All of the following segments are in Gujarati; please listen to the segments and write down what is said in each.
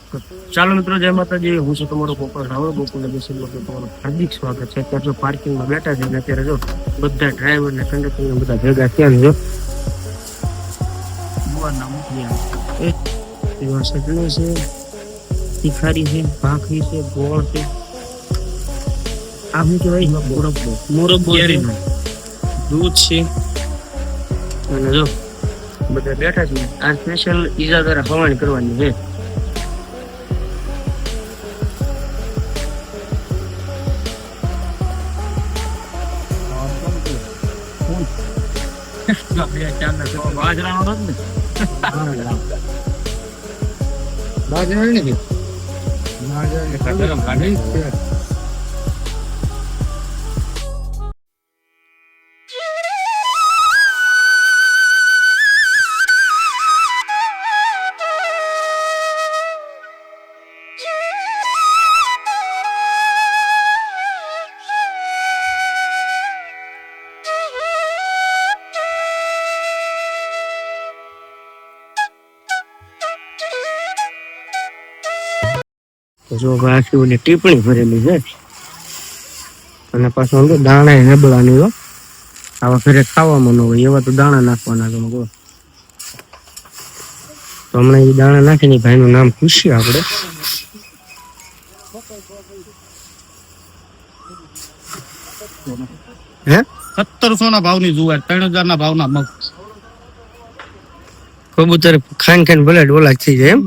ચાલો મિત્રો, જય માતાજી. હું છું તમારો ગોપાલ રાવળ. ગોકુલ દેશમાં તમારું હાર્દિક સ્વાગત છે. અત્યારે જો પાર્કિંગમાં બેઠા છે ને અત્યારે જો બધા ડ્રાઈવર ને કંડક્ટર ને બધા ભેગા થયા ને જો સજનો છે, તિખારી છે, ભાખરી છે, ગોળ છે, આ શું કહેવાય મોરબ્બો દૂધ છે અને જો બધા બેઠા છે. આ સ્પેશિયલ ઈજા દ્વારા હવાણી કરવાની છે. જો આખી ઓલી ટીપણી ભરેલી છે અને પાછું દાણા નબળાની હો. આવા ઘરે ખાવામાં ન હોય એવા તો દાણા નાખવાના. તમે કહો તો હમણાં એ દાણા નાખીને ભાઈનું નામ પૂછીએ આપણે. હે 1700 ના ભાવની જુવાર, 3000 ના ભાવના મગ. કબૂતર ખાન ખાન ભલે ડોલા થઈ જાય એમ.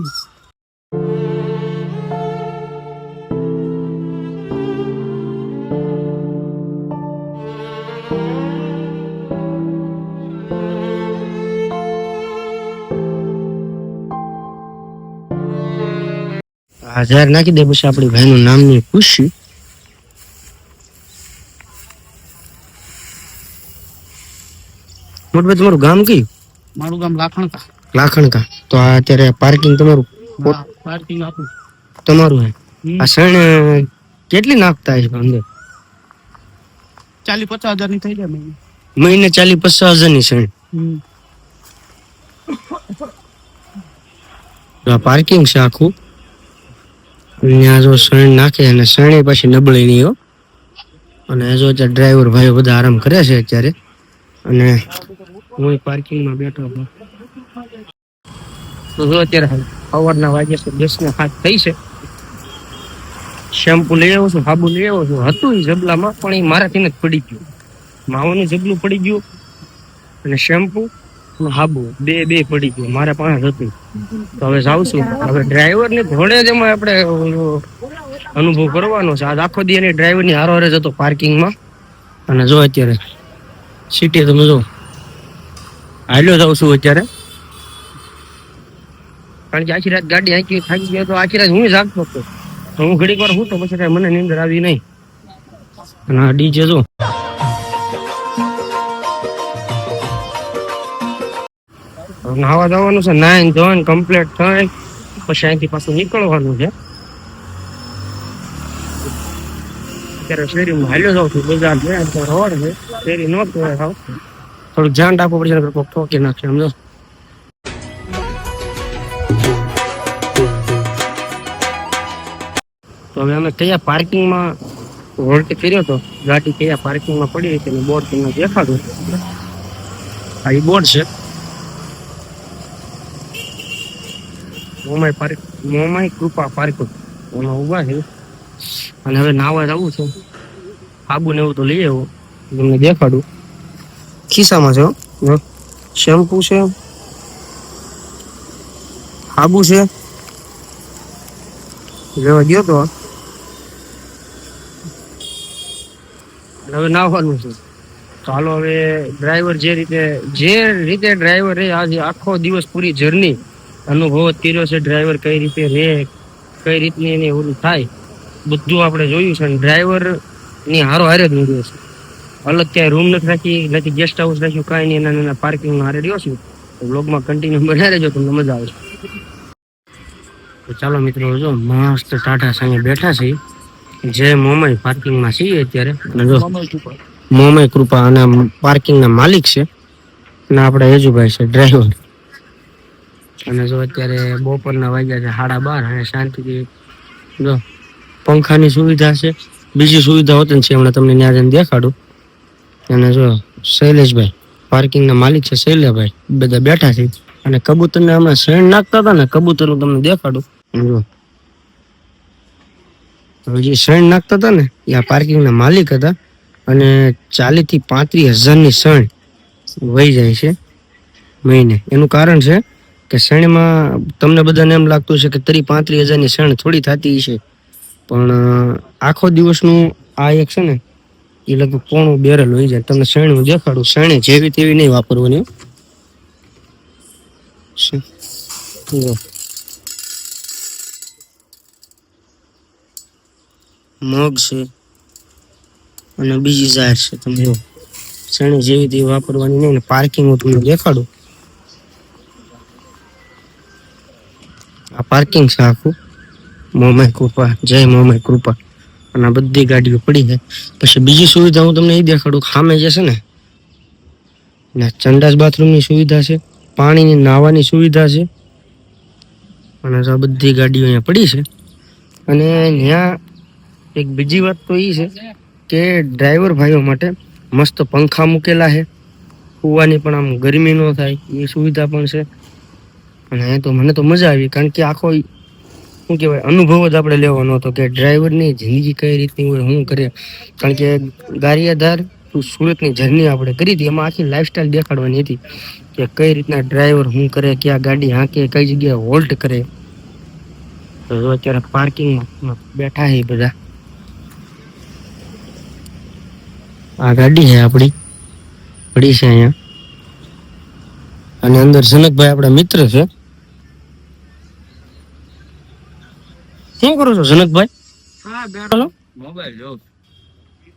હજાર નાખી દે પછી આપણી ભાઈનું નામ ની પૂછી. મોટભાઈ તમારું ગામ કયું? મારું ગામ લાખણકા. લાખણકા. તો આ અત્યારે પાર્કિંગ તમારું? પાર્કિંગ આપું તમારું હે. આ સણ કેટલી નાખતા હશે અંદર? 40-50 હજાર ની થઈ જાય મહિને. 40-50 હજાર ની સણ. પાર્કિંગ છે આખું. ત્યાં જો શણ નાખે અને શણી પછી નબળી નહીં હો. અને જો અત્યારે ડ્રાઈવર ભાઈઓ બધા આરામ કરે છે અત્યારે. અને હું પાર્કિંગમાં બેઠો હતો. તો જો અત્યારે સવારના વાગ્યા છે 10:07 થઈ છે. શેમ્પુ લઈ આવ્યો છું, સાબુ લઈ આવ્યો છું. હતું એ જબલામાં પણ એ મારાથી જ પડી ગયું. માવાનું જબલું પડી ગયું અને શેમ્પુ હાબુ બે પડી ગયું. મારા પાસે હતું. તો હવે જાઉં છું. હવે ડ્રાઈવર ની ઘોડે જ એમાં આપણે અનુભવ કરવાનો છે. આજ આખો દી એની ડ્રાઈવર ની હારો હારે જતો પાર્કિંગમાં. અને જો અત્યારે સિટી તમે જો હાલ્યો જાઉં છું અત્યારે. કારણ કે આખી રાત ગાડી આખી થાકી ગયો તો આખી રાત હું જાગતો હતો. હું ઘડીક વાર હું તો પછી કઈ મને નીંદર આવી નહીં. અને આ ડીજે જો નાવા જવાનું છે. 9 ધોઈને કમ્પ્લીટ થાય પછી અહીંથી પાછું નીકળવાનું છે. અત્યારે શેરીમાં હાલ્યો જાઉં છું. બજાર છે, રોડ છે, શેરી ન કહેવાય. થોડુંક ધ્યાન રાખવું પડશે, કોઈક ઠોકી નાખશે. સમજો તો હવે અમે કયા પાર્કિંગમાં હોલ્ટ કર્યો હતો. ગાડી કયા પાર્કિંગમાં પડી હતી બોર્ડ તમને દેખાડું. આ એ બોર્ડ છે મોમાઈ કૃપા પાર્ક. એમાં ઉભા છે. અને હવે નાવા જવું છે. સાબુ ને એવું તો લઈ આવ્યો, તમને દેખાડું. ખિસ્સામાં છે. શેમ્પુ છે, સાબુ છે, લેવા ગયો તો. હવે નાવાનું છે. ચાલો હવે ડ્રાઈવર જે રીતે ડ્રાઈવર રે આજે આખો દિવસ પૂરી જર્ની અનુભવ જ કર્યો છે. ડ્રાઈવર કઈ રીતે રે, કઈ રીતની એની ઓલું થાય બધું આપણે જોયું છે. ડ્રાઈવર ની હારો હારે જ નીકળ્યો છે. અલગ ક્યાંય રૂમ નથી રાખી, નથી ગેસ્ટ હાઉસ રાખ્યું, કાંઈ નહીં. એના પાર્કિંગમાં હારે રહ્યો છું. બ્લોગમાં કન્ટિન્યુ બનાવી રહેજો, તમને મજા આવે. તો ચાલો મિત્રો, જો મસ્ત ટાટા સામે બેઠા છે. જે મોમાઈ પાર્કિંગમાં છીએ અત્યારે. અને જો મોમાઈ કૃપા અને પાર્કિંગના માલિક છે. અને આપણે યજુભાઈ છે ડ્રાઈવર. અને જો અત્યારે બપોરના વાગ્યા છે 12:30 અને શાંતિથી જો પંખાની સુવિધા છે. બીજી સુવિધા હોતી છે હમણાં તમને ત્યાં જઈને દેખાડું. અને જો શૈલેષભાઈ પાર્કિંગના માલિક છે, શૈલેષભાઈ બધા બેઠા છે. અને કબૂતરને હમણાં શેણ નાખતા હતા ને, કબૂતરનું તમને દેખાડું. જો જે શેણ નાખતા હતા ને એ આ પાર્કિંગના માલિક હતા. અને 40,000 થી 35,000 શણ વહી જાય છે મહિને. એનું કારણ છે કે શણમાં તમને બધાને એમ લાગતું છે કે 35,000 શણ થોડી થતી છે, પણ આખો દિવસનું આ એક છે ને એ લગભગ પોણું બેરલ હોય જાય. તમને શણ હું દેખાડું. શણે જેવી તેવી નહીં વાપરવાની. મગ છે અને બીજી જાહેર છે. તમે જો શણે જેવી તેવી વાપરવાની નહીં. ને પાર્કિંગ હું તમને દેખાડું. આ પાર્કિંગ છે આખું. મોમાય કૃપા, જય મોમાય કૃપા. અને આ બધી ગાડીઓ પડી છે. પછી બીજી સુવિધા હું તમને એ દેખાડું. સામે જે છે ને સંડાસ બાથરૂમની સુવિધા છે, પાણીની નાહવાની સુવિધા છે. અને આ બધી ગાડીઓ અહીંયા પડી છે. અને ત્યાં એક બીજી વાત તો એ છે કે ડ્રાઈવર ભાઈઓ માટે મસ્ત પંખા મૂકેલા છે. સુવાની પણ આમ ગરમી ન થાય એ સુવિધા પણ છે. અને તો મને તો મજા આવી, કારણ કે આખો શું કહેવાય અનુભવ જ આપણે લેવાનો હતો કે ડ્રાઈવરની જિંદગી કઈ રીતની હોય, શું કરે. કારણ કે ગારિયાધાર સુરતની જર્ની આપણે કરી હતી, એમાં આખી લાઈફસ્ટાઈલ દેખાડવાની હતી કે કઈ રીતના ડ્રાઈવર શું કરે, ક્યાં ગાડી હાંકે, કઈ જગ્યાએ હોલ્ટ કરે. તો અત્યારે પાર્કિંગમાં બેઠા છે બધા. આ ગાડી છે આપણી પડી છે અહીંયા. અને અંદર જનકભાઈ આપણા મિત્ર છે. શું કરો છો જનકભાઈ? હા બેઠો મોબાઈલ જો.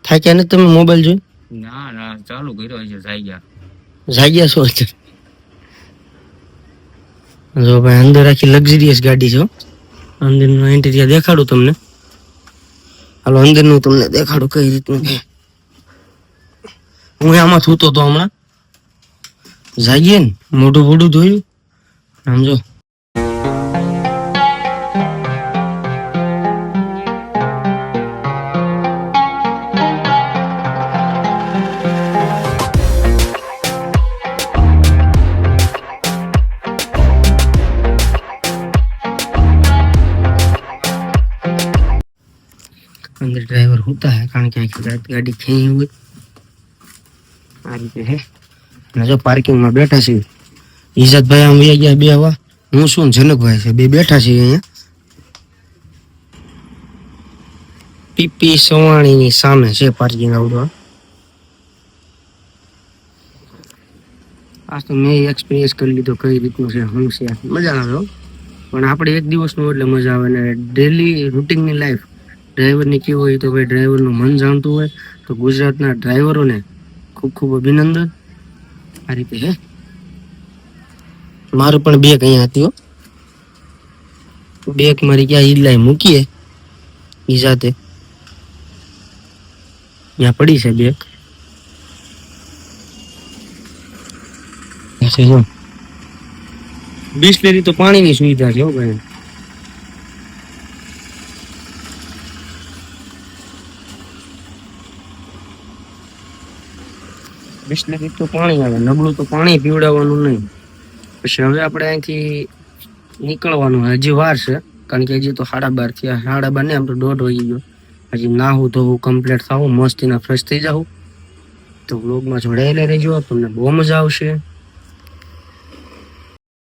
થાક્યા નથી તમે મોબાઈલ જોઈ? ના ના ચાલુ કર્યો છે જાગ્યા. જાગ્યા છો અત્યારે? જો ભાઈ અંદર આખી લક્ઝરિયસ ગાડી છે. અંદરનું ઇન્ટિરિયર દેખાડું તમને. હાલો અંદરનું તમને દેખાડું કઈ રીતનું છે. હું આમાં થૂતો તો હમણાં જાગીએ ને મોઢું બોઢું ધોયું. સમજો અંદર ડ્રાઈવર હોતા હે, કારણ કે આખી રાત ગાડી ખેંચી હોય આ રીતે હે. અને જો પાર્કિંગમાં બેઠા છે ઈજાદભાઈ, આમ વહી ગયા બે હવા. હું શું જનકભાઈ છે બે બેઠા છીએ અહીંયા. પીપી સવાણીની સામે છે પાર્કિંગ આવડો. આ તો મેં એક્સપિરિયન્સ કરી લીધો કઈ રીતનું છે, શું છે. મજા આવે હો. પણ આપણે એક દિવસનું એટલે મજા આવે. ને ડેલી રૂટીનની લાઈફ ડ્રાઈવરની કેવી હોય તો ભાઈ ડ્રાઈવરનું મન જાણતું હોય તો ગુજરાતના ડ્રાઈવરોને ખૂબ ખૂબ અભિનંદન. આ રીતે હે. મારું પણ બેગ અહીંયા હતી હો. બેગ મારી ક્યાં ઈલાઈ મૂકીએ ઈ જાતે ત્યાં પડી છે બેગ. બિસ્લેરી તો પાણીની સુવિધા છે હો ભાઈ. બિસ્લેરી તો પાણી આવે, નબળું તો પાણી પીવડાવવાનું નહીં. પછી હવે આપણે અહીંથી નીકળવાનું હજી વાર છે, કારણ કે હજી તો 12:30 થયા. 12:30 ને આમ તો 1:30 વાગી ગયો. હજી નાહું ધોવું કમ્પ્લીટ થવું, મસ્તીના ફ્રેશ થઈ જાઉં. તો વ્લોગમાં જોડાયેલા રહેજો, તમને બહુ મજા આવશે.